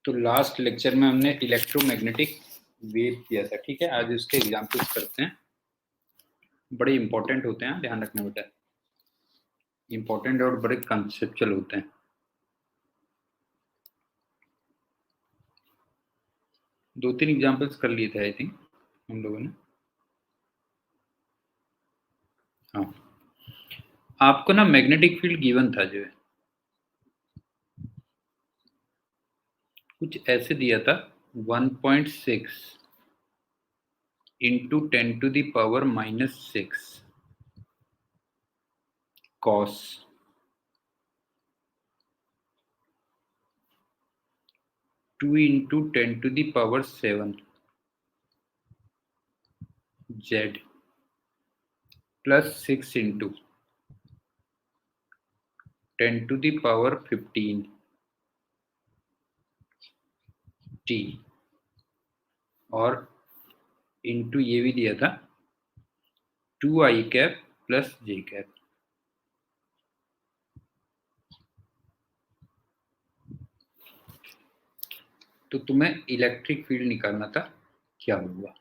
तो last lecture में हमने इलेक्ट्रोमैग्नेटिक वेव किया था, ठीक है। आज उसके एग्जाम्पल्स करते हैं, बड़े इंपॉर्टेंट होते हैं, ध्यान रखना बेटा, इंपॉर्टेंट और बड़े कंसेप्चुअल होते हैं। दो तीन एग्जाम्पल्स कर लिए थे आई थिंक हम लोगों ने। हाँ, आपको ना मैग्नेटिक फील्ड गिवन था जो है, कुछ ऐसे दिया था 1.6 into 10⁻⁻⁶ cos 2 into 10⁻⁷ Z plus 6 into 10⁻⁻15 T और इंटू ये भी दिया था 2i कैप प्लस जे कैप। तो तुम्हें इलेक्ट्रिक फील्ड निकालना था, क्या हुआ?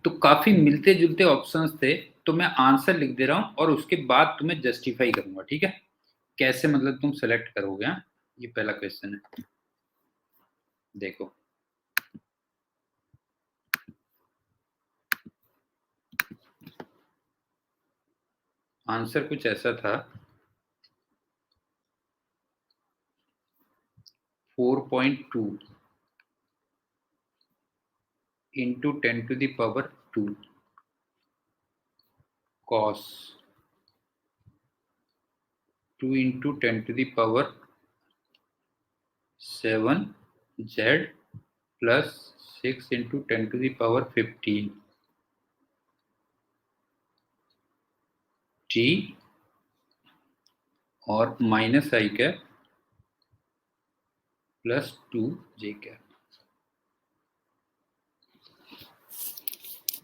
तो काफी मिलते जुलते ऑप्शंस थे, तो मैं आंसर लिख दे रहा हूं और उसके बाद तुम्हें जस्टिफाई करूंगा, ठीक है। कैसे मतलब तुम सेलेक्ट करोगे? हाँ, ये पहला क्वेश्चन है, देखो। आंसर कुछ ऐसा था 4.2 into 10⁻² cos 2 into 10⁻⁷ Z plus 6 into 10⁻⁻15 T और माइनस आई कैप प्लस 2 जे कैप।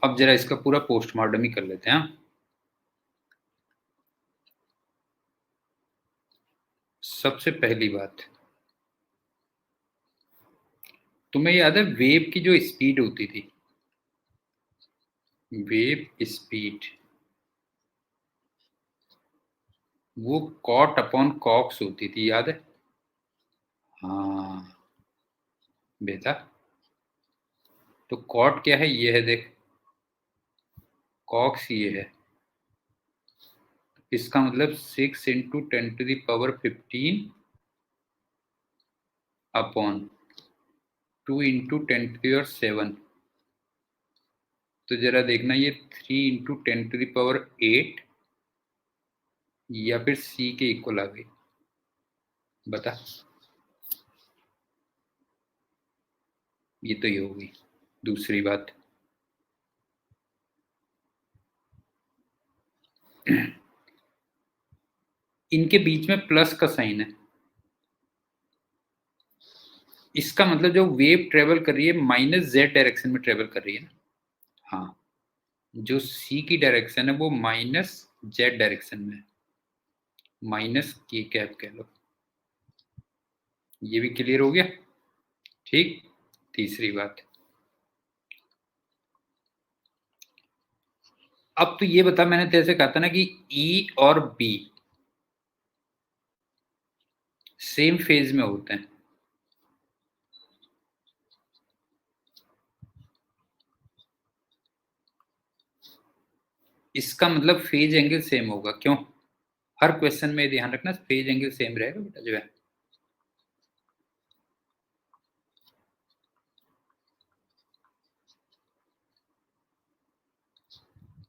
अब जरा इसका पूरा पोस्टमार्टम ही कर लेते हैं। सबसे पहली बात, तुम्हें याद है वेव की जो स्पीड होती थी, वेव स्पीड, वो कॉट अपॉन कॉक्स होती थी, याद है? हाँ बेटा, तो कॉट क्या है? ये है, देख, कॉक्स ये है। इसका मतलब 6 इंटू 10⁻15 अपॉन 2 इंटू 10⁻⁷। तो जरा देखना, ये 3 इंटू 10⁸ या फिर सी के इक्वल आ गई, बता। ये तो ये होगी। दूसरी बात, इनके बीच में प्लस का साइन है, इसका मतलब जो वेव ट्रेवल कर रही है माइनस जेड डायरेक्शन में ट्रेवल कर रही है ना। हाँ, जो सी की डायरेक्शन है वो माइनस जेड डायरेक्शन में है, माइनस के कैप कह लो। ये भी क्लियर हो गया, ठीक। तीसरी बात, अब तो ये बता, मैंने तेरे से कहा था ना कि ई और बी सेम फेज में होते हैं। इसका मतलब फेज एंगल सेम होगा, क्यों? हर क्वेश्चन में ध्यान रखना, फेज एंगल सेम रहेगा बेटा जो है।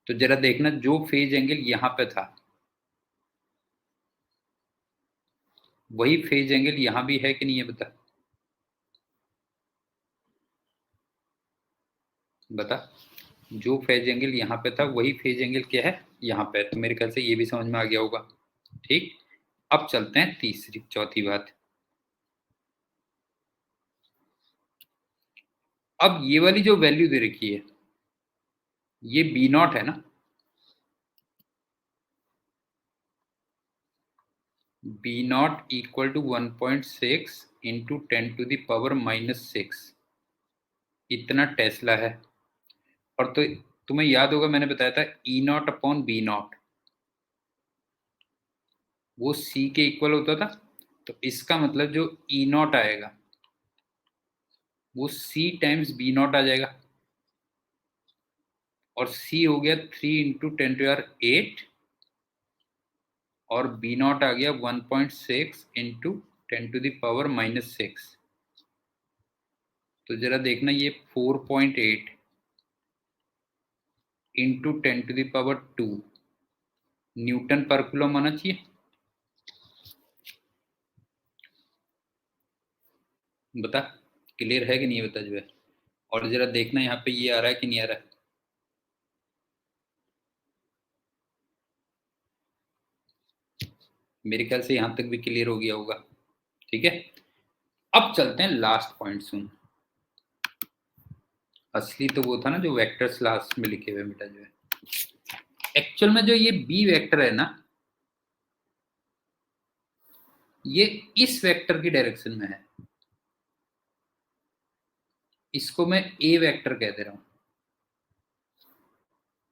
तो जरा देखना, जो फेज एंगल यहां पे था वही फेज एंगल यहां भी है कि नहीं है, बता बता। जो फेज एंगल यहाँ पे था वही फेज एंगल क्या है यहाँ पे, तो मेरे ख्याल से ये भी समझ में आ गया होगा, ठीक। अब चलते हैं तीसरी चौथी बात। अब ये वाली जो वैल्यू दे रखी है, ये बी नॉट है ना, B not equal to 1.6 into 10⁻⁻6 इतना टेस्ला है। और तो तुम्हें याद होगा मैंने बताया था ई नॉट अपॉन बी नॉट वो सी के इक्वल होता था। तो इसका मतलब जो ई नॉट आएगा वो सी टाइम्स बी नॉट आ जाएगा। और सी हो गया 3 × 10⁸ और बी नॉट आ गया 1.6 इंटू 10⁻⁻6। तो जरा देखना ये 4.8 इंटू 10⁻² न्यूटन पर कूलम आना चाहिए। बता क्लियर है कि नहीं बता जो है। और जरा देखना यहाँ पे ये आ रहा है कि नहीं आ रहा है। मेरे ख्याल से यहां तक भी क्लियर हो गया होगा। ठीक है, अब चलते हैं लास्ट पॉइंट सुन। असली तो वो था ना जो वेक्टर्स लास्ट में लिखे हुए बेटा जो है। एक्चुअल में जो ये बी वेक्टर है ना ये इस वेक्टर की डायरेक्शन में है। इसको मैं ए वेक्टर कह दे रहा हूं।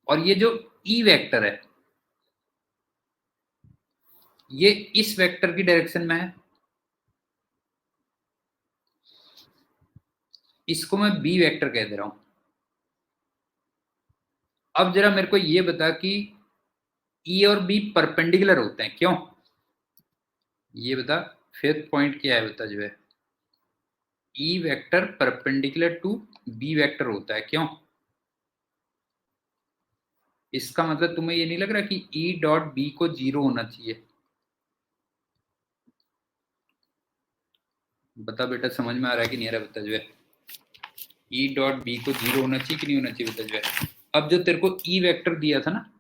और ये जो ई वेक्टर है ये इस वेक्टर की डायरेक्शन में है। इसको मैं बी वेक्टर कह दे रहा हूं। अब जरा मेरे को ये बता कि ई और बी परपेंडिकुलर होते हैं क्यों? ये बता। फिफ्थ पॉइंट क्या है बता जो है। E vector perpendicular to B vector होता है क्यों? इसका मतलब तुम्हें ये नहीं लग रहा कि ई डॉट बी को 0 होना चाहिए? बता बेटा समझ में आ रहा है कि नहीं आ रहा बता जो है। ई डॉट बी को 0 होना चाहिए कि नहीं होना चाहिए बता जो है। अब जो तेरे को ई वेक्टर दिया था ना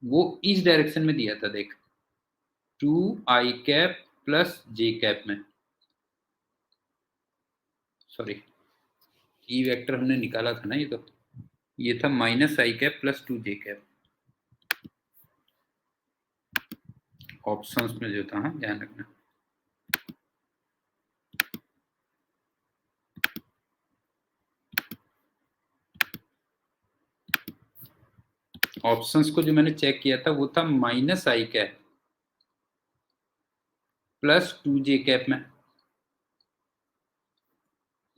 वो इस डायरेक्शन में दिया था देख 2i कैप प्लस जे कैप में। सॉरी ई वेक्टर हमने निकाला था ना ये था -i cap plus 2j cap. Options में जो था हाँ ध्यान रखना। ऑप्शंस को जो मैंने चेक किया था वो था -i cap plus 2j cap में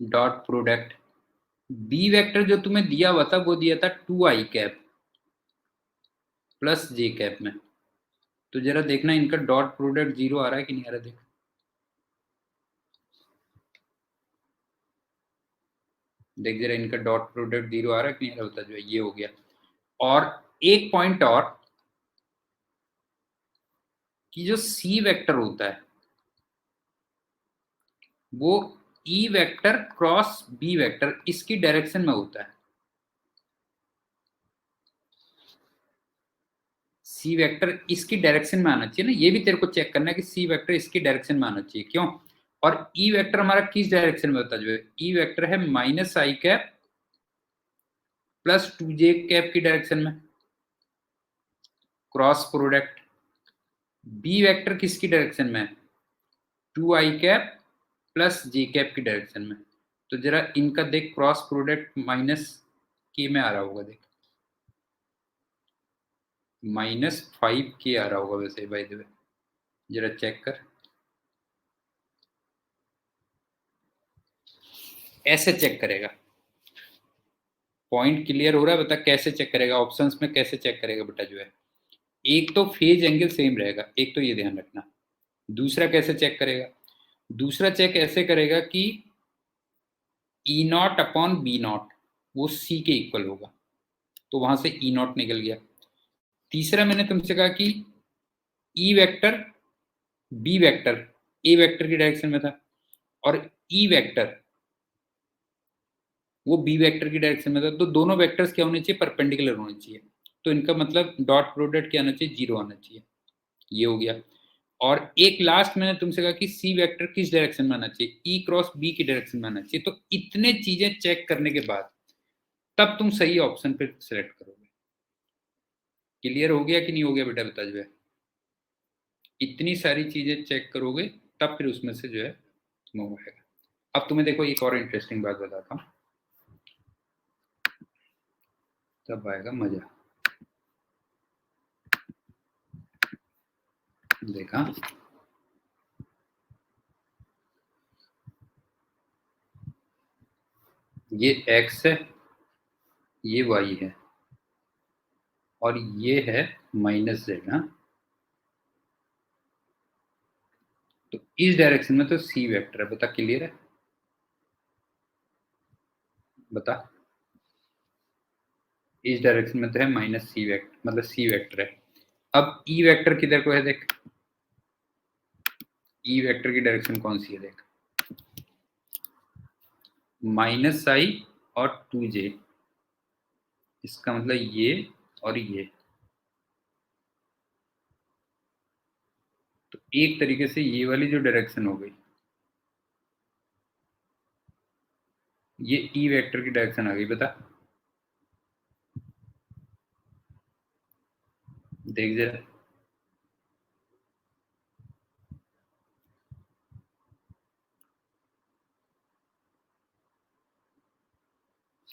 डॉट प्रोडक्ट। बी वेक्टर जो तुम्हें दिया हुआ था वो दिया था 2i कैप प्लस जे कैप में। तो जरा देखना इनका डॉट प्रोडक्ट 0 आ रहा है कि नहीं आ रहा देख। देख जरा इनका डॉट प्रोडक्ट 0 आ रहा है कि नहीं आ रहा बता जो है। ये हो गया। और एक पॉइंट और कि जो सी वेक्टर होता है वो E vector cross B vector इसकी डायरेक्शन में होता है। सी वेक्टर इसकी डायरेक्शन में आना चाहिए ना। ये भी तेरे को चेक करना है कि सी वेक्टर इसकी डायरेक्शन में आना चाहिए क्यों? और ई वेक्टर हमारा किस डायरेक्शन में होता है जो है। ई वेक्टर है -i cap plus 2j cap की डायरेक्शन में क्रॉस प्रोडक्ट। बी वेक्टर किसकी डायरेक्शन में है 2i कैप प्लस जे कैप की डायरेक्शन में। तो जरा इनका देख क्रॉस प्रोडक्ट -k में आ रहा होगा देख -5k आ रहा होगा वैसे बाय द वे। जरा चेक कर। ऐसे चेक करेगा। पॉइंट क्लियर हो रहा है? बता कैसे चेक करेगा। ऑप्शंस में कैसे चेक करेगा बेटा जो है। एक तो फेज एंगल सेम रहेगा एक तो ये ध्यान रखना। दूसरा कैसे चेक करेगा? दूसरा चेक ऐसे करेगा कि ई नॉट अपॉन बी नॉट वो सी के इक्वल होगा। तो वहां से ई नॉट निकल गया। तीसरा मैंने तुमसे कहा कि E vector B vector A vector की डायरेक्शन में था और ई वेक्टर वो बी वेक्टर की डायरेक्शन में था। तो दोनों वेक्टर्स क्या होने चाहिए परपेंडिकुलर होने चाहिए। तो इनका मतलब डॉट प्रोडक्ट क्या आना चाहिए 0 आना चाहिए। ये हो गया। और एक लास्ट मैंने तुमसे कहा कि सी वेक्टर किस डायरेक्शन में आना चाहिए ई क्रॉस बी की डायरेक्शन में आना चाहिए। तो इतने चीजें चेक करने के बाद तब तुम सही ऑप्शन पे सिलेक्ट करोगे। क्लियर हो गया कि नहीं हो गया बेटा बता जो है। इतनी सारी चीजें चेक करोगे तब फिर उसमें से जो है मूव आएगा। अब तुम्हें देखो एक और इंटरेस्टिंग बात बताता हूँ, तब आएगा मजा। देखा, ये x है, ये y है, और ये है -z। हाँ, तो इस डायरेक्शन में तो c वेक्टर है। बता, क्लियर है? बता, इस डायरेक्शन में तो है -c वेक्टर, मतलब c वेक्टर है। अब e वेक्टर किधर को है देख, e वेक्टर की डायरेक्शन कौन सी है देख, -i और 2j। इसका मतलब ये और ये, तो एक तरीके से ये वाली जो डायरेक्शन हो गई, ये ई वेक्टर की डायरेक्शन आ गई। बता, देख जरा,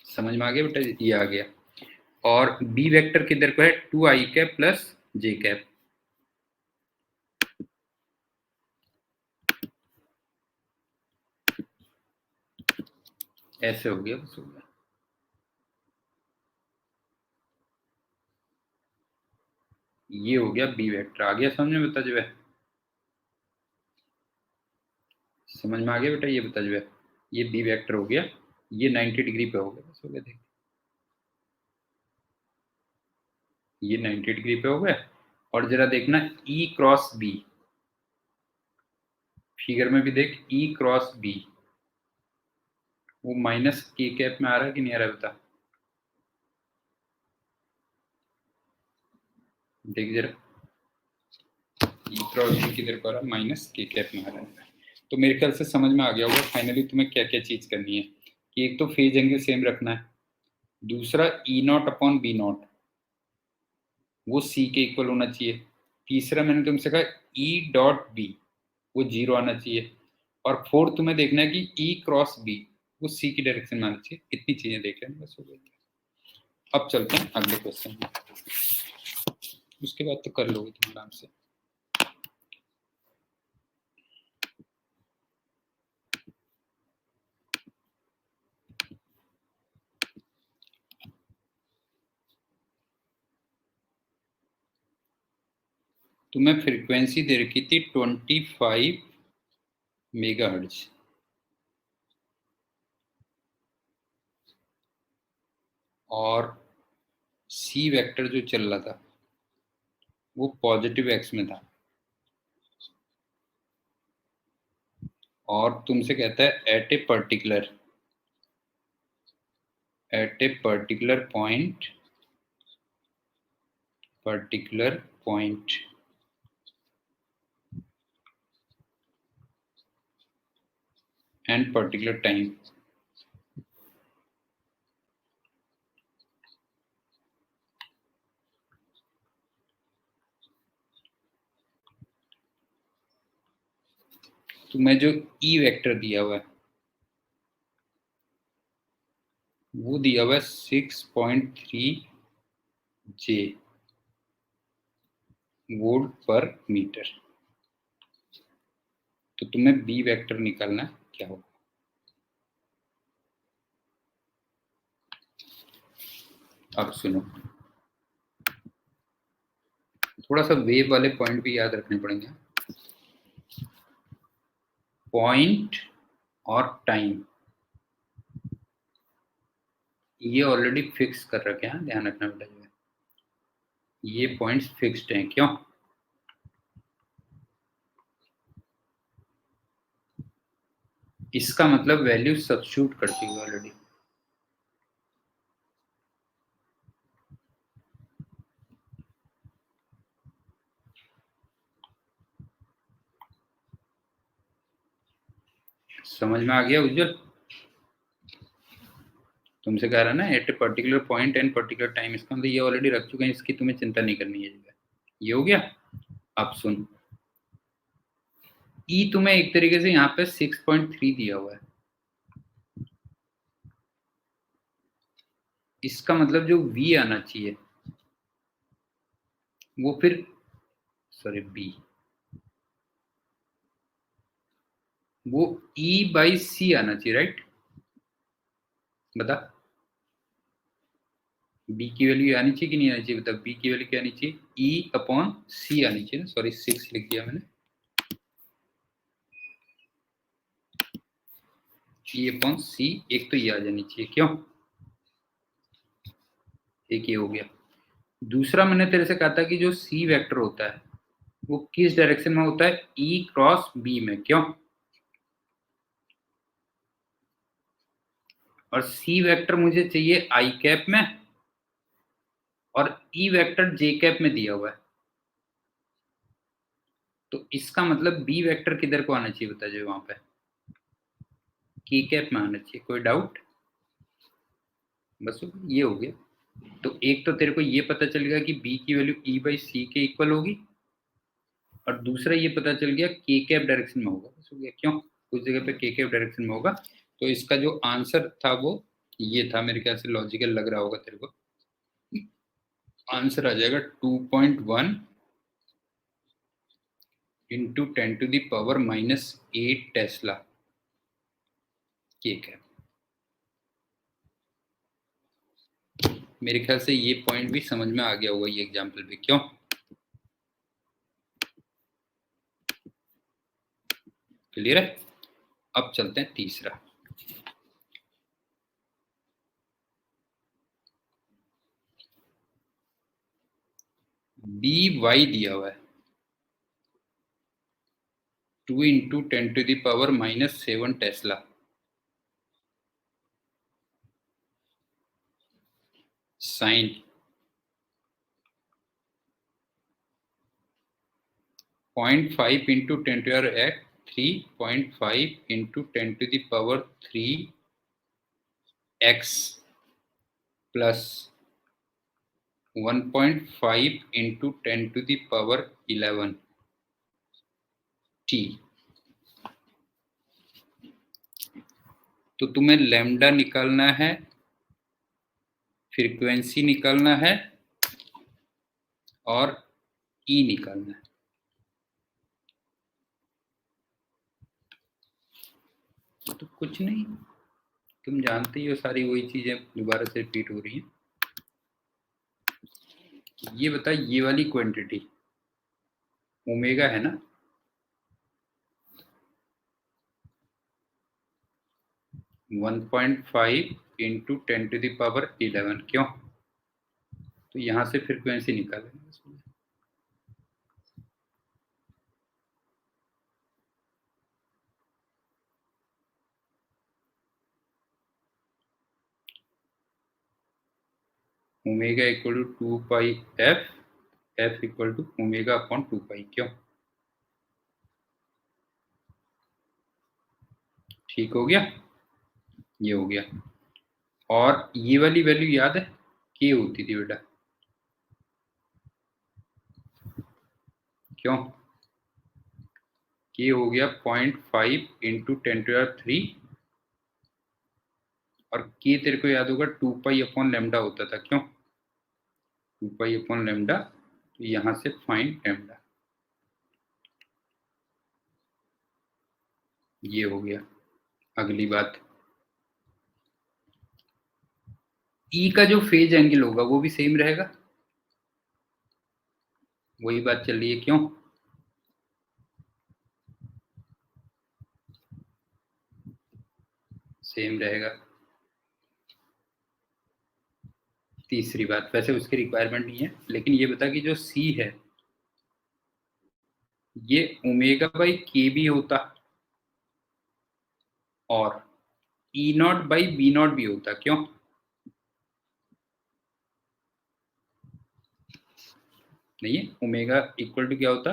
समझ में आ गया बेटा? ये आ गया। और बी वेक्टर किधर को है, 2i कैप प्लस जे कैप। ऐसे हो गया, बस हो गया। ये हो गया बी वेक्टर। आ गया समझ में? बता जो है, समझ में आ गया बेटा? ये बता जो है, ये बी वेक्टर हो गया, ये 90 डिग्री पे हो गया, बस हो गया। देख, ये 90 डिग्री पे हो गया। और जरा देखना ई क्रॉस बी, फिगर में भी देख, ई क्रॉस बी वो माइनस के कैप में आ रहा है कि नहीं आ रहा है? बता, देख जरा, ई क्रॉस बी किधर को आ रहा है, माइनस के कैप में आ रहा है। तो मेरे ख्याल से समझ में आ गया होगा फाइनली तुम्हें क्या क्या चीज करनी है, कि एक तो फेज एंगल सेम रखना है, दूसरा ई नॉट अपॉन बी नॉट वो सी के इक्वल होना चाहिए, तीसरा मैंने तुमसे कहा ई डॉट बी वो 0 आना चाहिए, और फोर्थ तुम्हें देखना है कि ई क्रॉस बी वो सी की डायरेक्शन में आना चाहिए। इतनी चीजें देख लेना, बस हो गई। अब चलते हैं अगले क्वेश्चन में, उसके बाद तो कर लोगे तुम आराम से। तुम्हें फ्रीक्वेंसी दे रखी थी 25 मेगाहर्ट्ज, और सी वेक्टर जो चल रहा था वो पॉजिटिव एक्स में था, और तुमसे कहता है at a particular point and particular time. तुम्हें जो ई वेक्टर दिया हुआ है वो दिया हुआ है 6.3 जे वोल्ट पर मीटर। तो तुम्हें बी वेक्टर निकालना है, क्या होगा? अब सुनो, थोड़ा सा वेव वाले पॉइंट भी याद रखने पड़ेंगे। पॉइंट और टाइम ये ऑलरेडी फिक्स कर रखे हैं, ध्यान रखना बेटा। जो है ये पॉइंट्स फिक्स्ड हैं, क्यों? इसका मतलब वैल्यू सब्स्टिट्यूट करती हुई ऑलरेडी। समझ में आ गया उज्जवल? तुमसे कह रहा ना at a particular point and particular time, इसका मतलब ये ऑलरेडी रख चुके हैं, इसकी तुम्हें चिंता नहीं करनी है। ये हो गया। अब सुन, ई तुम्हें एक तरीके से यहाँ पे 6.3 दिया हुआ है, इसका मतलब जो v आना चाहिए वो फिर सॉरी बी, वो E/C आना चाहिए, राइट? बता, b की वैल्यू आनी चाहिए कि नहीं आनी चाहिए? बता, b की वैल्यू क्या आनी चाहिए? E/C आनी चाहिए ना, सॉरी 6 लिख दिया मैंने, E/C, एक तो ये आ जानी चाहिए, क्यों? एक ये हो गया। दूसरा मैंने तेरे से कहा था कि जो C वेक्टर होता है वो किस डायरेक्शन में होता है? E×B में, क्यों? और C वेक्टर मुझे चाहिए i कैप में, और E वेक्टर J कैप में दिया हुआ है, तो इसका मतलब B वेक्टर किधर को आना चाहिए? बता जो वहां पे K कैप में आना चाहिए। कोई डाउट? बस ये हो गया। तो एक तो तेरे को ये पता चल गया कि B की वैल्यू E/C के इक्वल होगी, और दूसरा ये पता चल गया K कैप डायरेक्शन में होगा। बस हो गया, क्यों? कुछ जगह पे K कैप डायरेक्शन में होगा। तो इसका जो आंसर था वो ये था, मेरे ख्याल से लॉजिकल लग रहा होगा तेरे को। आंसर आ जाएगा 2.1 इंटू 10⁻⁻8 टेस्ला केक है। मेरे ख्याल से ये पॉइंट भी समझ में आ गया होगा, ये एग्जांपल भी, क्यों? क्लियर है? अब चलते हैं तीसरा। BY दिया हुआ है 2 into 10⁻⁻7 tesla. Sine 0.5 into 10⁻³ 0.5 into 10⁻³ x plus 1.5 into 10⁻11 t। तो तुम्हें लैम्डा निकालना है, फ्रीक्वेंसी निकालना है, और ई निकालना है। तो कुछ नहीं, तुम जानते ही हो, सारी वही चीजें दोबारा से रिपीट हो रही हैं। ये बता, ये वाली क्वांटिटी ओमेगा है ना, वन 1.5 इंटू 10⁻11, क्यों? तो यहां से फ्रीक्वेंसी निकालेंगे। Omega equal to 2πf, f equal to ओमेगा/2π, क्यों? ठीक हो गया, ये हो गया। और ये वाली वैल्यू याद है, के होती थी बेटा, क्यों? के हो गया 0.5 इंटू 10⁻³ और के तेरे को याद होगा 2π/λ होता था, क्यों? 2π/λ, तो यहां से फाइंड लैम्डा। ये हो गया। अगली बात, ई का जो फेज एंगल होगा वो भी सेम रहेगा, वही बात चल रही है, क्यों? सेम रहेगा। तीसरी बात, वैसे उसकी रिक्वायरमेंट नहीं है, लेकिन ये बता कि जो सी है ये ω/k भी होता और E0/V0 भी होता, क्यों? नहीं है, ओमेगा इक्वल टू क्या होता,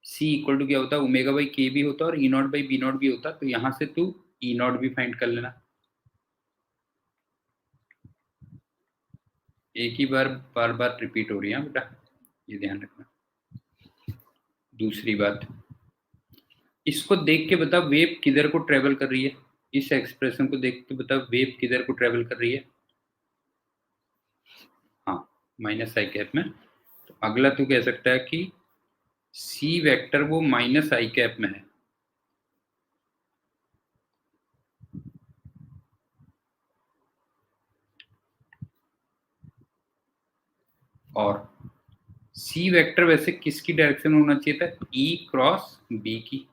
सी इक्वल टू क्या होता, ω/k भी होता और E0/V0 भी होता। तो यहां से तू E0 भी फाइंड कर लेना। एक ही बार बार बार रिपीट हो रही है बेटा, ये ध्यान रखना। दूसरी बात, इसको देख के बता वेव किधर को ट्रेवल कर रही है, इस एक्सप्रेशन को देख के बता वेव किधर को ट्रेवल कर रही है। हाँ, माइनस आई कैप में। तो अगला तू कह सकता है कि सी वेक्टर वो माइनस आई कैप में है, और सी वेक्टर वैसे किसकी डायरेक्शन में होना चाहिए था, ई क्रॉस बी की।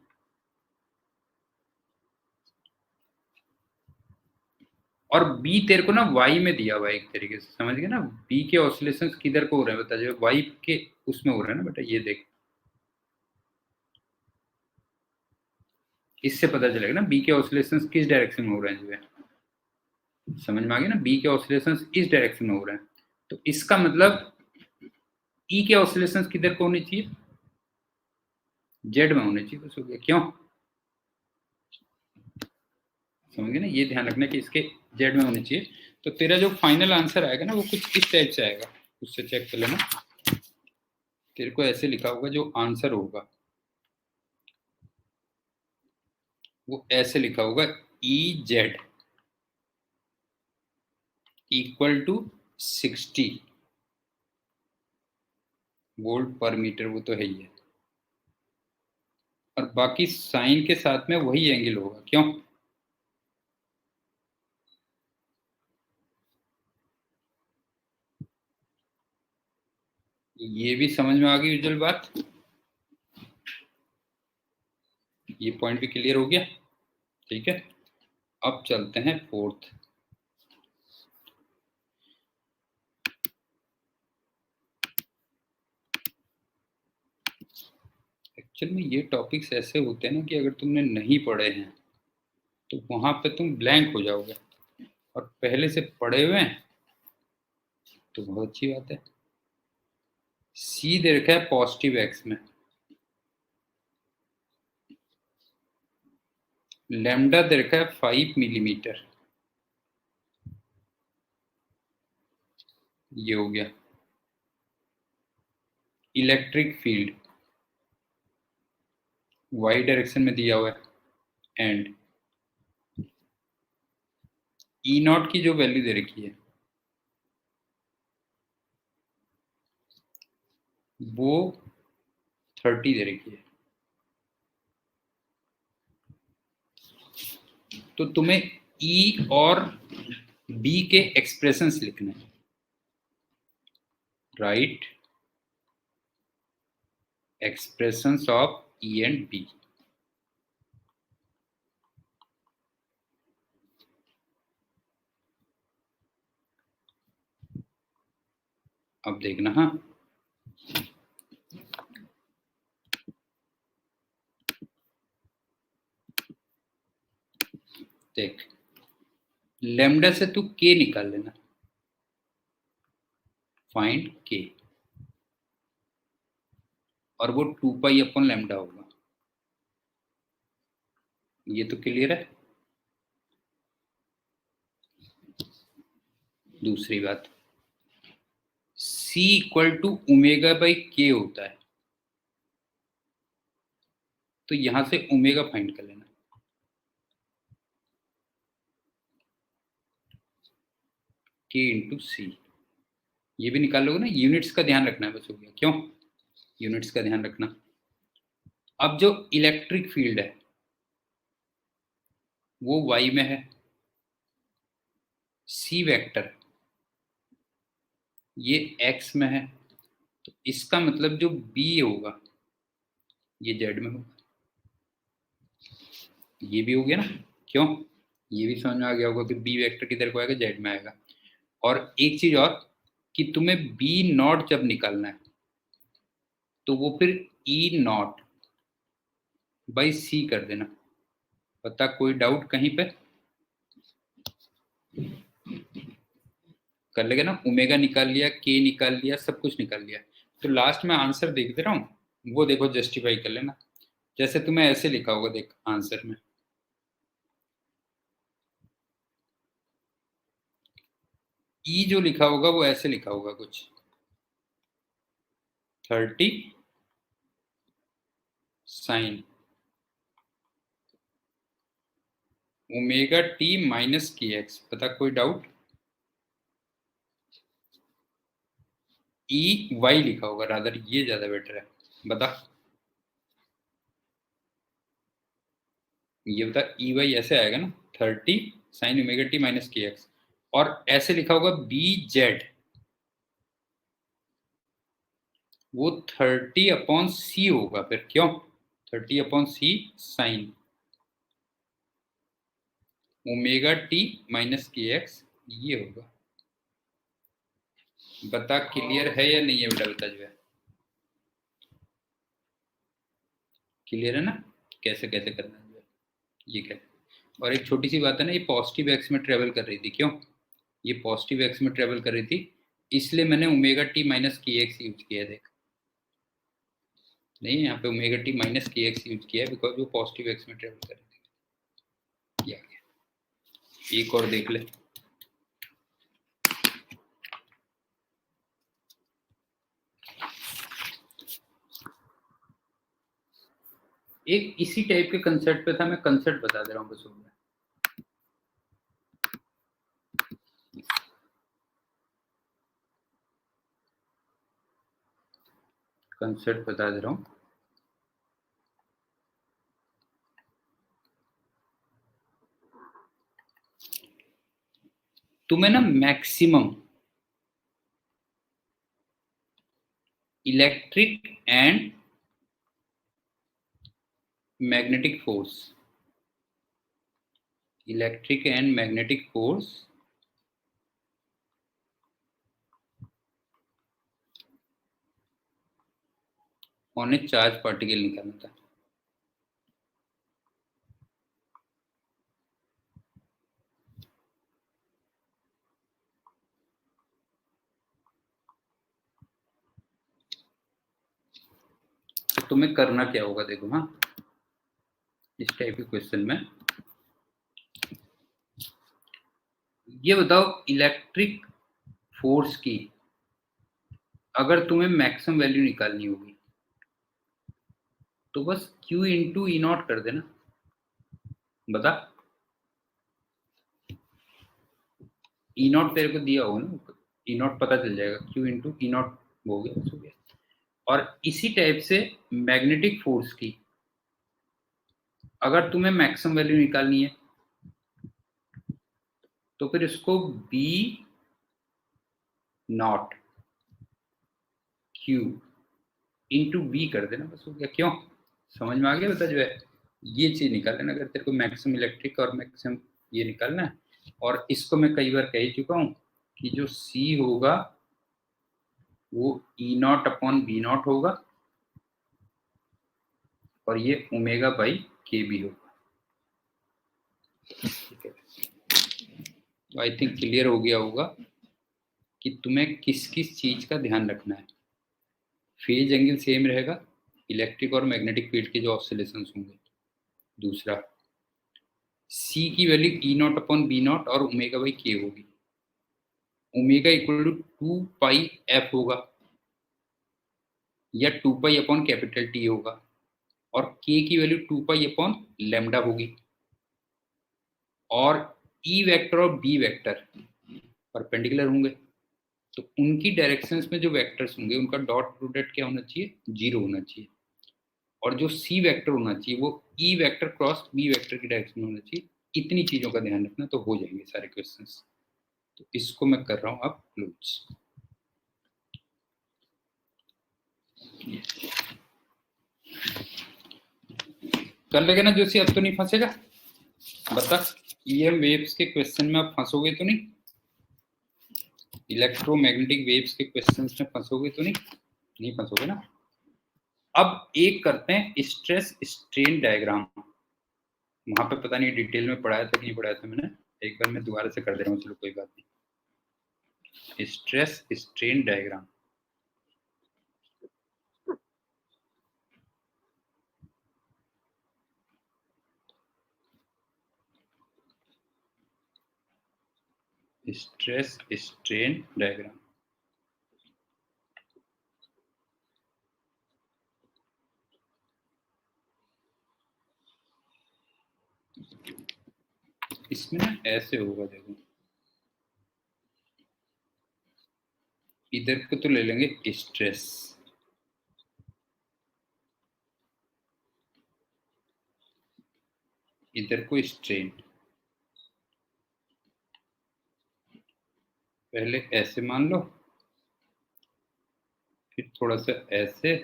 और बी तेरे को ना वाई में दिया हुआ है एक तरीके से, समझ गया ना। बी के ऑसिलेशंस किधर को हो रहे हैं बता, जो वाई के उसमें हो रहे हैं ना बेटा, ये देख, इससे पता चलेगा ना बी के ऑसिलेशंस किस डायरेक्शन में हो रहे हैं, जो है समझ में आ गया ना, बी के ऑसिलेशंस इस डायरेक्शन में हो रहे हैं। तो इसका मतलब ई के ऑसिलेशंस किधर को होने चाहिए, जेड में होने चाहिए, बस हो गया। क्यों, समझ गए ना, ये ध्यान रखना कि इसके जेड में होने चाहिए। तो तेरा जो फाइनल आंसर आएगा ना वो कुछ इस टाइप से आएगा, उससे चेक कर लेना। तेरे को ऐसे लिखा होगा जो आंसर होगा, वो ऐसे लिखा होगा, E Z equal to 60 volt per metre, वो तो है ही है। और बाकी साइन के साथ में वही एंगल होगा। क्यों, ये भी समझ में आ गई उज्जवल बात, ये पॉइंट भी क्लियर हो गया। ठीक है, अब चलते हैं फोर्थ। एक्चुअल में ये टॉपिक्स ऐसे होते हैं ना कि अगर तुमने नहीं पढ़े हैं तो वहां पे तुम ब्लैंक हो जाओगे, और पहले से पढ़े हुए हैं तो बहुत अच्छी बात है। सी दे रखा है पॉजिटिव एक्स में, लैम्डा दे रखा है 5 मिलीमीटर, ये हो गया। इलेक्ट्रिक फील्ड वाई डायरेक्शन में दिया हुआ है, एंड ई नॉट की जो वैल्यू दे रखी है वो 30 दे रखी है। तो तुम्हें ई और बी के एक्सप्रेशंस लिखने हैं, right, expressions of E and B. अब देखना, हाँ देख, लैम्डा से तू के निकाल लेना, फाइंड के, और वो 2 पाई अपॉन लैम्डा होगा। ये तो क्लियर है। दूसरी बात, C equal to omega by K होता है, तो यहां से ओमेगा फाइंड कर लेना। के इंटू सी, ये भी निकाल लोगे ना, यूनिट्स का ध्यान रखना है, बस हो गया। क्यों, यूनिट्स का ध्यान रखना। अब जो इलेक्ट्रिक फील्ड है वो वाई में है, सी वेक्टर ये एक्स में है, तो इसका मतलब जो बी होगा ये जेड में होगा। ये भी हो गया ना। क्यों, ये भी समझ में आ गया होगा कि बी वेक्टर किधर को आएगा, जेड में आएगा। और एक चीज और, कि तुम्हें बी नॉट जब निकालना है तो वो फिर ई नॉट बाई सी कर देना। बता, कोई डाउट कहीं पे, कर लेगा ना, ओमेगा निकाल लिया, के निकाल लिया, सब कुछ निकाल लिया। तो लास्ट में आंसर देख दे रहा हूँ, वो देखो जस्टिफाई कर लेना। जैसे तुम्हें ऐसे लिखा होगा, देख आंसर में, ई जो लिखा होगा वो ऐसे लिखा होगा कुछ, 30 साइन ओमेगा टी माइनस के एक्स, बता कोई डाउट? ई वाई लिखा होगा रादर, ये ज्यादा बेटर है, बता। ये बता, ई वाई ऐसे आएगा ना, 30 साइन ओमेगा टी माइनस के एक्स, और ऐसे लिखा होगा बी जेड, वो 30/c होगा फिर, क्यों? 30/c sine omega T minus के एक्स, ये होगा। बता क्लियर है या नहीं है बेटा, बता जो है, क्लियर है ना, कैसे कैसे करना है जो है, ये क्या। और एक छोटी सी बात है ना, ये पॉजिटिव एक्स में ट्रेवल कर रही थी, क्यों? ये पॉजिटिव एक्स में ट्रेवल कर रही थी, इसलिए मैंने ओमेगा टी माइनस के एक्स यूज किया है, देख। नहीं, यहाँ पे ओमेगा टी माइनस के एक्स यूज किया है बिकॉज वो पॉजिटिव एक्स में ट्रेवल कर रही थी। ये आ गया, एक और देख ले। एक इसी टाइप के कंसेप्ट पे था, मैं कंसेप्ट बता दे रहा हूँ बस हो गया। कंसेप्ट बता दे रहा हूँ। तुम्हें ना maximum electric and magnetic force, electric and magnetic force on A charge particle निकालना था। तो तुम्हें करना क्या होगा, देखो, हाँ, इस टाइप के क्वेश्चन में ये बताओ, इलेक्ट्रिक फोर्स की अगर तुम्हें मैक्सिमम वैल्यू निकालनी होगी तो बस Q इंटू ई नॉट कर देना, बता। ई नॉट तेरे को दिया होगा ना, ई नॉट पता चल जाएगा, Q इंटू ई नॉट हो गया, बस हो गया। और इसी टाइप से मैग्नेटिक फोर्स की अगर तुम्हें मैक्सिमम वैल्यू निकालनी है तो फिर इसको B not Q into B कर देना, बस हो गया, क्यों? समझ में आ गया, बता जो है, ये चीज निकाल लेना अगर तेरे को मैक्सिमम इलेक्ट्रिक और मैक्सिमम ये निकालना है। और इसको मैं कई बार कह चुका हूं कि जो सी होगा वो ई नॉट अपॉन बी नॉट होगा, और ये ओमेगा बाई के बी होगा। ठीक है, तो आई थिंक क्लियर हो गया होगा कि तुम्हें किस किस चीज का ध्यान रखना है। फेज एंगल सेम रहेगा, इलेक्ट्रिक और मैग्नेटिक फील्ड के जो ऑसिलेशंस होंगे। दूसरा, सी की value E not upon B not और ओमेगा बाई के होगी। Omega equal to 2 pi F होगा, या 2 पाई अपॉन कैपिटल टी होगा, और के की वैल्यू 2 पाई अपॉन लेमडा होगी। और ई वेक्टर और बी वेक्टर परपेंडिकुलर होंगे, तो उनकी डायरेक्शंस में जो वेक्टर्स होंगे उनका डॉट प्रोडक्ट क्या होना चाहिए, 0 होना चाहिए। और जो सी वेक्टर होना चाहिए वो E vector cross B vector की डायरेक्शन में होना चाहिए। इतनी चीजों का ध्यान रखना तो हो जाएंगे सारे क्वेश्चंस। तो इसको मैं कर रहा हूं अब क्लोज। कर लेगा ना जोशी, अब तो नहीं फंसेगा, बता। ईएम वेव्स के क्वेश्चन में आप फंसोगे तो नहीं, इलेक्ट्रोमैग्नेटिक वेव्स के क्वेश्चंस में फंसोगे तो नहीं, नहीं फंसोगे ना। अब एक करते हैं स्ट्रेस स्ट्रेन डायग्राम। वहां पे पता नहीं डिटेल में पढ़ाया था कि नहीं पढ़ाया था मैंने, एक बार मैं दोबारा से कर दे रहा हूँ, चलो कोई बात नहीं। Stress strain diagram, stress strain diagram. इसमें ना ऐसे होगा, देखो इधर को तो ले लेंगे स्ट्रेस, इधर को स्ट्रेन। पहले ऐसे मान लो, फिर थोड़ा सा ऐसे,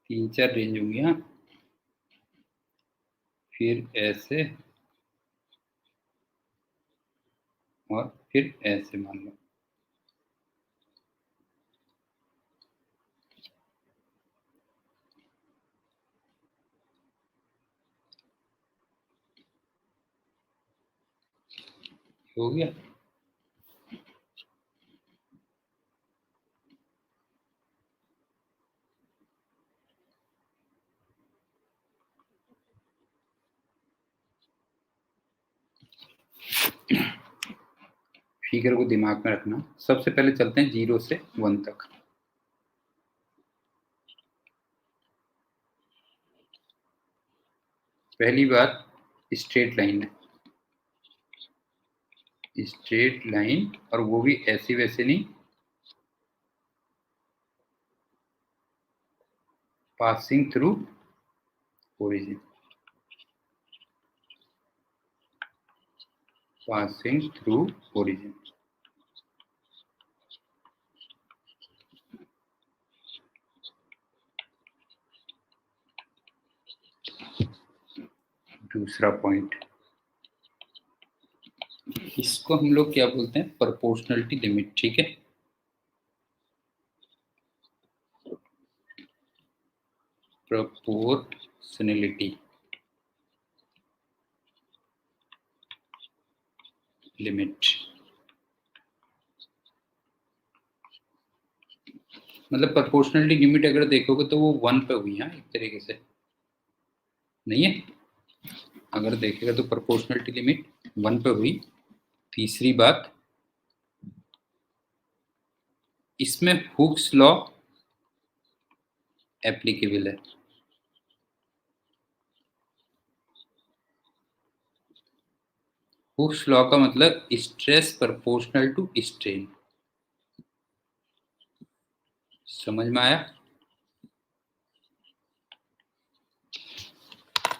3-4 रेंज होंगी, हाँ, फिर ऐसे और फिर ऐसे मान लो। हो गया। फिगर को दिमाग में रखना। सबसे पहले चलते हैं 0 से 1 तक। पहली बात स्ट्रेट लाइन है, स्ट्रेट लाइन, और वो भी ऐसी वैसे नहीं, passing through origin, passing through origin. दूसरा पॉइंट, इसको हम लोग क्या बोलते हैं, प्रोपोर्शनलिटी लिमिट, ठीक है। प्रोपोर्शनलिटी लिमिट मतलब प्रोपोर्शनलिटी लिमिट अगर देखोगे तो वो 1 पे हुई है, एक तरीके से, नहीं है। अगर देखेगा तो प्रोपोर्शनलिटी लिमिट 1 पे हुई। तीसरी बात, इसमें हुक्स लॉ एप्लीकेबल है। हुक्स लॉ का मतलब स्ट्रेस प्रोपोर्शनल टू स्ट्रेन। समझ में आया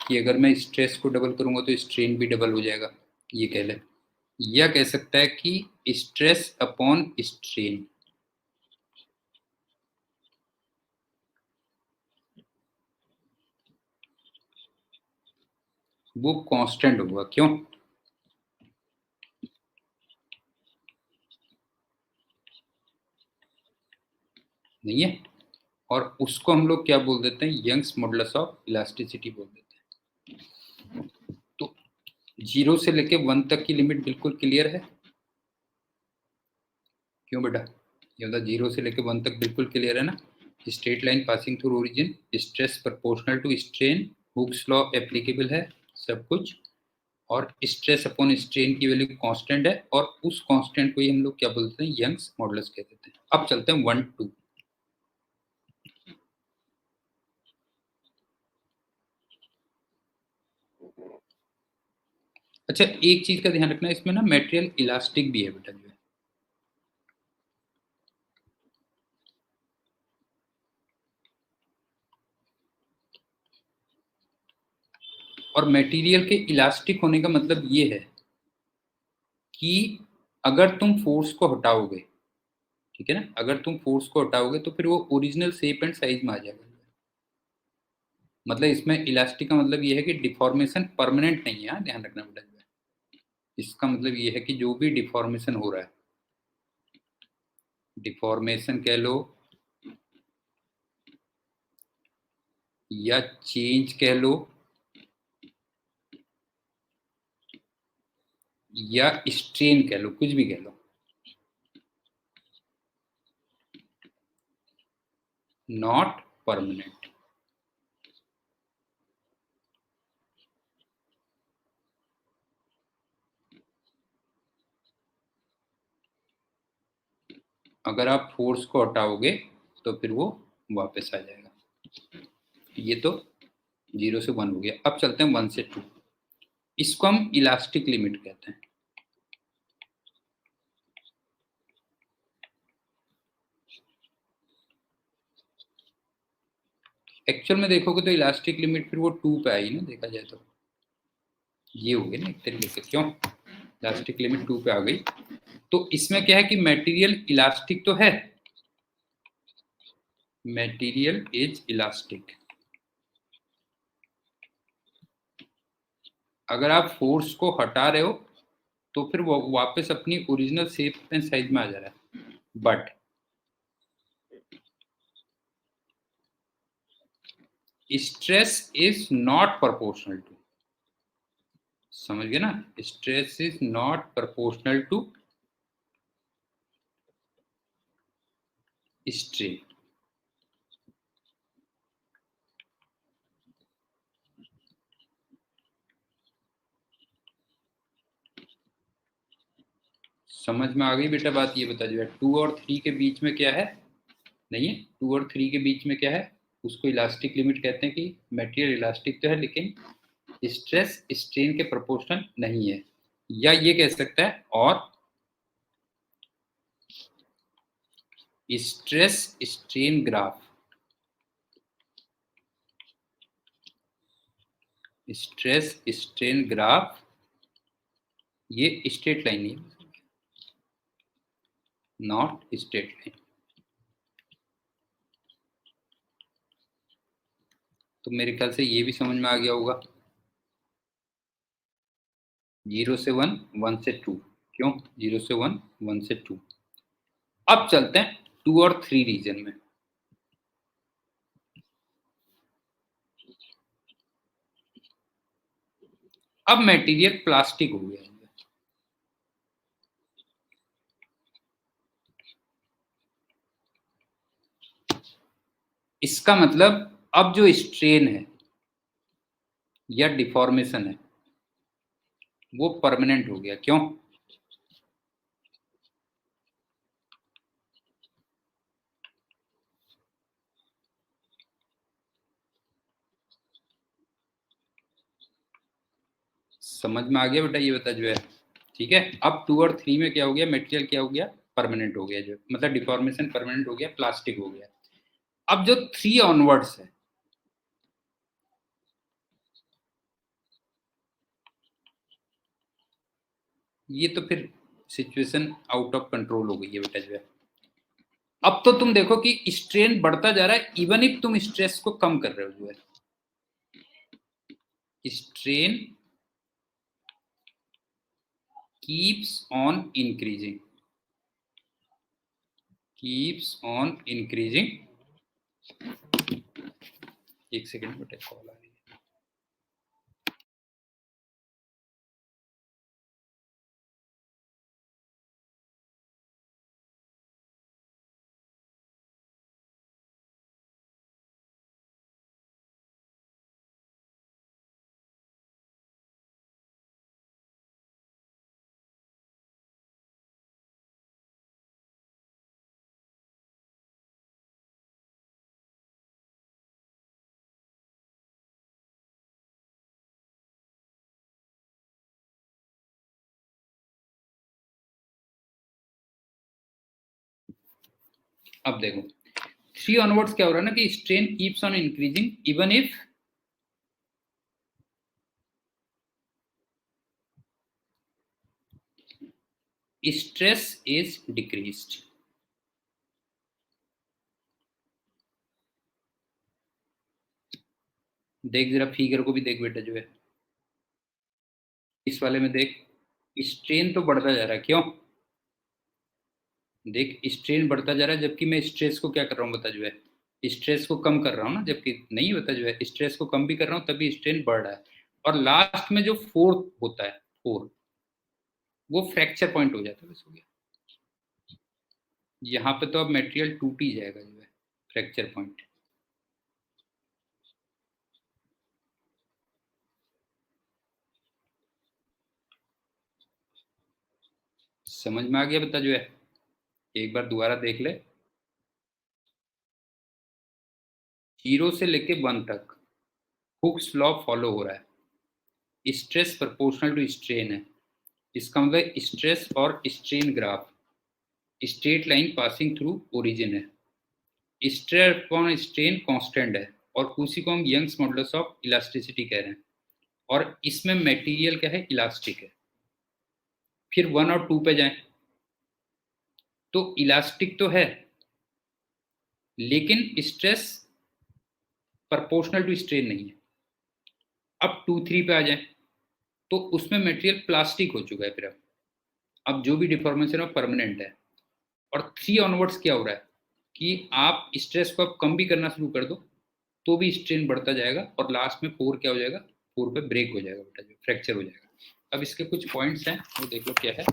कि अगर मैं स्ट्रेस को डबल करूंगा तो स्ट्रेन भी डबल हो जाएगा, ये कह ले। या कह सकता है कि स्ट्रेस अपॉन स्ट्रेन, वो कांस्टेंट होगा। क्यों? नहीं है। और उसको हम लोग क्या बोल देते हैं, यंग्स मॉडुलस ऑफ इलास्टिसिटी बोल देते हैं। तो 0 से लेके 1 तक की लिमिट बिल्कुल क्लियर है? क्यों बेटा? ये होता 0 से लेके 1 तक बिल्कुल क्लियर है ना। Straight line passing through origin, stress proportional to strain, Hooke's law applicable है, सब कुछ। और स्ट्रेस अपॉन स्ट्रेन की वैल्यू कांस्टेंट है, और उस कांस्टेंट को ही हम लोग क्या बोलते हैं, यंग्स मॉडुलस कह देते हैं। अब चलते हैं 1 2। अच्छा, एक चीज का ध्यान रखना, इसमें ना मटेरियल इलास्टिक भी है बेटा, जो है। और मटेरियल के इलास्टिक होने का मतलब ये है कि अगर तुम फोर्स को हटाओगे, ठीक है ना, अगर तुम फोर्स को हटाओगे तो फिर वो ओरिजिनल शेप एंड साइज में आ जाएगा। मतलब इसमें इलास्टिक का मतलब ये है कि डिफॉर्मेशन परमानेंट नहीं है, ध्यान रखना बेटा। इसका मतलब ये है कि जो भी डिफॉर्मेशन हो रहा है, डिफॉर्मेशन कह लो या चेंज कह लो या स्ट्रेन कह लो, कुछ भी कह लो, नॉट परमानेंट। अगर आप फोर्स को हटाओगे तो फिर वो वापस आ जाएगा। ये तो 0 से 1 हो गया। अब चलते हैं 1 से 2। इसको हम इलास्टिक लिमिट कहते हैं। एक्चुअल में देखोगे तो इलास्टिक लिमिट फिर वो 2 पे आई ना, देखा जाए तो ये हो गया ना एक तरीके से, क्यों इलास्टिक लिमिट 2 पे आ गई। तो इसमें क्या है कि मटेरियल इलास्टिक तो है, मटेरियल इज इलास्टिक। अगर आप फोर्स को हटा रहे हो तो फिर वो वापस अपनी ओरिजिनल शेप एंड साइज में आ जा रहा है, but stress is not proportional to, समझ गए ना, stress is not proportional to strain. समझ में आ गई बेटा बात? ये बता जो है 2 और 3 के बीच में क्या है, नहीं है 2 और 3 के बीच में क्या है, उसको इलास्टिक लिमिट कहते हैं कि मटेरियल इलास्टिक तो है लेकिन स्ट्रेस स्ट्रेन के प्रोपोर्शनल नहीं है। या ये कह सकता है और stress strain graph, stress strain graph ये स्ट्रेट लाइन है, नॉट स्ट्रेट लाइन। तो मेरे ख्याल से ये भी समझ में आ गया होगा। 0 से 1, 1 से 2, क्यों 0 से 1, 1 से 2। अब चलते हैं 2 और 3 रीजन में। अब मटेरियल प्लास्टिक हो गया है, इसका मतलब अब जो स्ट्रेन है या डिफॉर्मेशन है वो परमानेंट हो गया, क्यों समझ में आ गया बेटा? ये बता जो है, ठीक है। अब 2 और 3 में क्या हो गया, मटेरियल क्या हो गया, परमानेंट हो गया, जो मतलब डिफॉर्मेशन परमानेंट हो गया, प्लास्टिक हो गया। अब जो 3 ऑनवर्ड्स है, ये तो फिर सिचुएशन आउट ऑफ कंट्रोल हो गई है बेटा जो है। अब तो तुम देखो कि स्ट्रेन बढ़ता जा रहा है इवन इफ तुम स्ट्रेस को कम कर रहे हो, जो है strain keeps on increasing, keeps on increasing. एक सेकेंड बेटा, कॉल आ रही है। अब देखो 3 ऑनवर्ड्स क्या हो रहा है ना कि strain keeps on increasing even if stress is decreased. देख जरा फिगर को भी देख बेटा जो है, इस वाले में देख स्ट्रेन तो बढ़ता जा रहा है, क्यों देख स्ट्रेन बढ़ता जा रहा है जबकि मैं स्ट्रेस को क्या कर रहा हूँ बता जो है, स्ट्रेस को कम कर रहा हूँ ना, जबकि नहीं बता जो है स्ट्रेस को कम भी कर रहा हूँ तभी स्ट्रेन बढ़ रहा है। और लास्ट में जो फोर्थ होता है, फोर्थ, वो फ्रैक्चर पॉइंट हो जाता है, बस हो गया। यहाँ पे तो अब मटेरियल टूट ही जाएगा जो है, फ्रैक्चर पॉइंट। समझ में आ गया बता जो है, एक बार दोबारा देख ले। 0 से लेके 1 तक हुक्स लॉ फॉलो हो रहा है, स्ट्रेस प्रोपोर्शनल टू स्ट्रेन है। इसका मतलब स्ट्रेस और strain graph straight line passing through origin है, स्ट्रेस अपॉन स्ट्रेन कांस्टेंट है, और उसी को हम यंग्स मॉडुलस ऑफ इलास्टिसिटी कह रहे हैं, और इसमें मटेरियल क्या है, इलास्टिक है। फिर 1 और 2 पे जाएं तो इलास्टिक तो है लेकिन स्ट्रेस प्रोपोर्शनल टू स्ट्रेन नहीं है। अब 2-3 पे आ जाएं तो उसमें मटेरियल प्लास्टिक हो चुका है। फिर अब जो भी डिफॉर्मेशन है परमानेंट है। और 3 ऑनवर्ड्स क्या हो रहा है कि आप स्ट्रेस को अब कम भी करना शुरू कर दो तो भी स्ट्रेन बढ़ता जाएगा, और लास्ट में 4 क्या हो जाएगा, 4 पे ब्रेक हो जाएगा बेटा, जो फ्रैक्चर हो जाएगा। अब इसके कुछ पॉइंट्स हैं वो देख लो क्या है।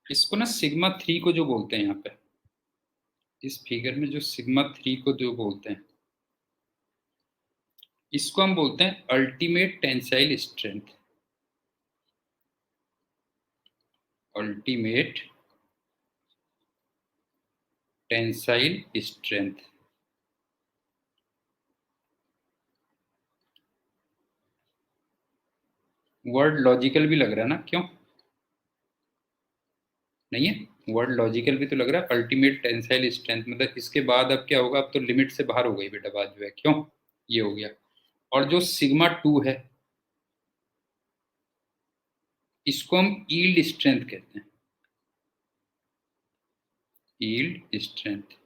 इसको ना सिग्मा 3 को जो बोलते हैं, यहाँ पे इस फिगर में जो सिग्मा 3 को जो बोलते हैं, इसको हम बोलते हैं ultimate tensile strength. Ultimate tensile strength. Word logical भी लग रहा है ना, क्यों नहीं है? वर्ड लॉजिकल भी तो लग रहा है। अल्टीमेट टेंसाइल स्ट्रेंथ मतलब इसके बाद अब क्या होगा, अब तो लिमिट से बाहर हो गई बेटा बात जो है, क्यों ये हो गया। और जो सिग्मा 2 है इसको हम यील्ड स्ट्रेंथ कहते हैं, यील्ड स्ट्रेंथ।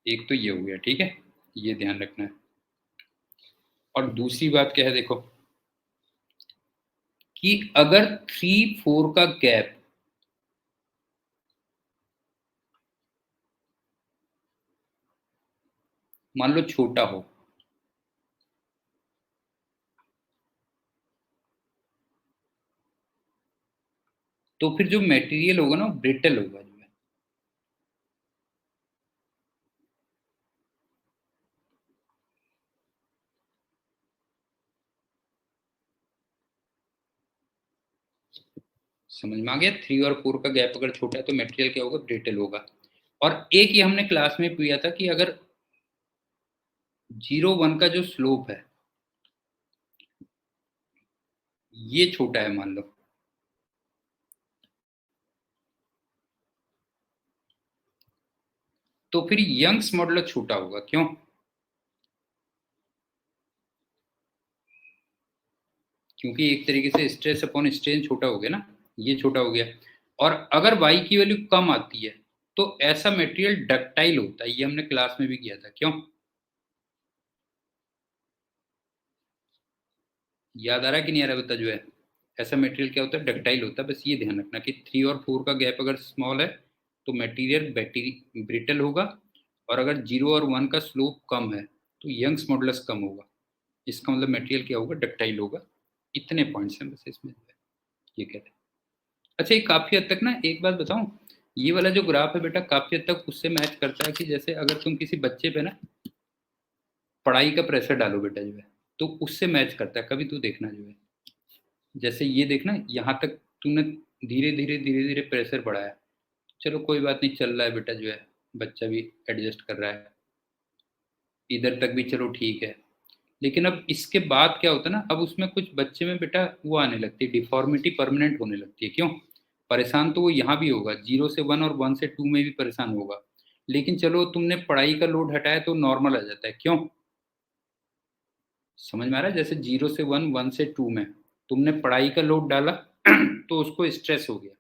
एक तो ये हो गया, ठीक है, ये ध्यान रखना है। और दूसरी बात क्या है देखो, कि अगर 3-4 का गैप मान लो छोटा हो तो फिर जो मटेरियल होगा ना वो ब्रिटल होगा जो है। समझ में आ गया? 3 और 4 का गैप अगर छोटा है तो मटेरियल क्या होगा, ब्रिटल होगा। और एक ये हमने क्लास में किया था कि अगर 0-1 का जो स्लोप है ये छोटा है मान लो, तो फिर यंग्स मॉडुलस छोटा होगा, क्यों? क्योंकि एक तरीके से स्ट्रेस अपॉन स्ट्रेन छोटा हो गया ना, ये छोटा हो गया। और अगर y की वैल्यू कम आती है तो ऐसा मटेरियल डक्टाइल होता है, ये हमने क्लास में भी किया था, क्यों याद आ रहा है कि नहीं आ रहा बता जो है। ऐसा मटेरियल क्या होता है, डक्टाइल होता है। बस ये ध्यान रखना कि 3 और 4 का गैप अगर स्मॉल है तो मटेरियल ब्रिटल होगा, और अगर 0 और 1 का स्लोप कम है तो यंग्स मॉडुलस कम होगा। इसका मतलब मटेरियल क्या होगा, डक्टाइल होगा। इतने पॉइंट्स हैं बस इसमें, ये कहते हैं। अच्छा, ये काफी हद तक ना, एक बात बताऊं, ये वाला जो ग्राफ है बेटा काफी हद तक उससे मैच करता है कि जैसे अगर तुम किसी बच्चे पे ना पढ़ाई का प्रेशर डालो बेटा जो है, तो उससे मैच करता है। कभी तू देखना जो है, जैसे ये देखना यहाँ तक तूने धीरे धीरे धीरे धीरे प्रेशर बढ़ाया, चलो कोई बात नहीं, चल रहा है बेटा जो है, बच्चा भी एडजस्ट कर रहा है, इधर तक भी चलो ठीक है। लेकिन अब इसके बाद क्या होता है ना, अब उसमें कुछ बच्चे में बेटा वो आने लगती है, डिफॉर्मिटी परमानेंट होने लगती है। क्यों? परेशान तो वो यहाँ भी होगा, 0 से 1 और 1 से 2 में भी परेशान होगा। लेकिन चलो तुमने पढ़ाई का लोड हटाया तो नॉर्मल आ जाता है, क्यों? समझ में आ रहा है? जैसे 0 से 1, 1 से 2 में तुमने पढ़ाई का लोड डाला तो उसको स्ट्रेस हो गया,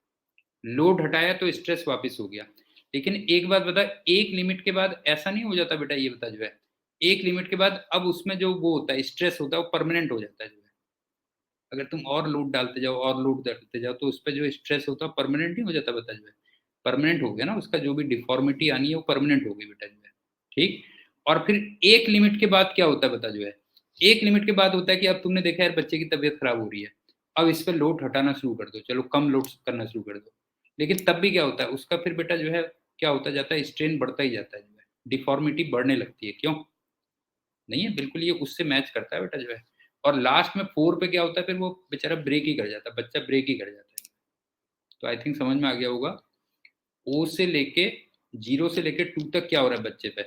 लोड हटाया तो स्ट्रेस वापस हो गया। लेकिन एक बात बता, एक लिमिट के बाद ऐसा नहीं हो जाता बेटा, ये बता जो है, एक लिमिट के बाद अब उसमें जो वो होता है स्ट्रेस होता है वो परमानेंट हो जाता है जो है। अगर तुम और लोड डालते जाओ और लोड डालते जाओ तो उस पर जो स्ट्रेस होता है परमानेंट नहीं हो जाता, बता जो है, परमानेंट हो गया ना, उसका जो भी डिफॉर्मिटी आनी है वो परमानेंट हो गई बेटा जो है। ठीक। और फिर एक लिमिट के बाद क्या होता है बता जो है, एक लिमिट के बाद होता है कि अब तुमने देखा यार बच्चे की तबीयत खराब हो रही है, अब इस पर लोड हटाना शुरू कर दो, चलो कम लोड करना शुरू कर दो। लेकिन तब भी क्या होता है उसका फिर बेटा जो है, क्या होता जाता है, स्ट्रेन बढ़ता ही जाता है जो है, डिफॉर्मिटी बढ़ने लगती है। क्यों नहीं है? बिल्कुल ये उससे मैच करता है बेटा जो है। और लास्ट में 4 पे क्या होता है, फिर वो बेचारा ब्रेक ही कर जाता है, बच्चा ब्रेक ही कर जाता है। तो आई थिंक समझ में आ गया होगा। ओ से लेके 0 से लेके 2 तक क्या हो रहा है बच्चे पे,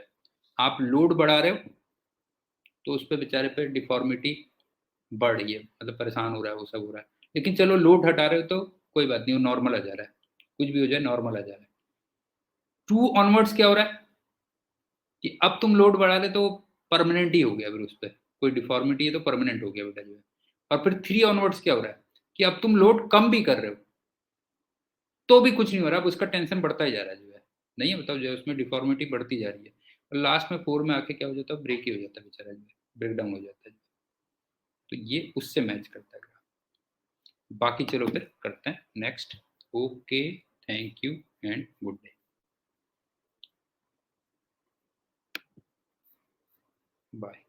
आप लोड बढ़ा रहे हो तो उस पे बेचारे पे डिफॉर्मिटी बढ़ रही है, मतलब परेशान हो रहा है, वो सब हो रहा है। लेकिन चलो लोड हटा रहे हो तो कोई बात नहीं, वो नॉर्मल आ जा रहा है, कुछ भी हो जाए नॉर्मल आ जा रहा है। 2 ऑनवर्ड्स क्या हो रहा है कि अब तुम लोड बढ़ा रहे तो परमानेंट ही हो गया, फिर उस पे कोई डिफॉर्मिटी है तो परमानेंट हो गया बेटा जो है। और फिर 3 ऑनवर्ड्स क्या हो रहा है कि अब तुम लोड कम भी कर रहे हो तो भी कुछ नहीं हो रहा, अब उसका टेंशन बढ़ता ही जा रहा है जो है। नहीं है, बताओ जो है उसमें डिफॉर्मिटी बढ़ती जा रही है, और लास्ट में 4 में आके क्या हो जाता है, ब्रेक ही हो जाता है बेचारा जो है, ब्रेक डाउन हो जाता है। तो ये उससे मैच करता है ग्राफ। बाकी चलो फिर करते हैं next. Okay, thank you and good day. Bye.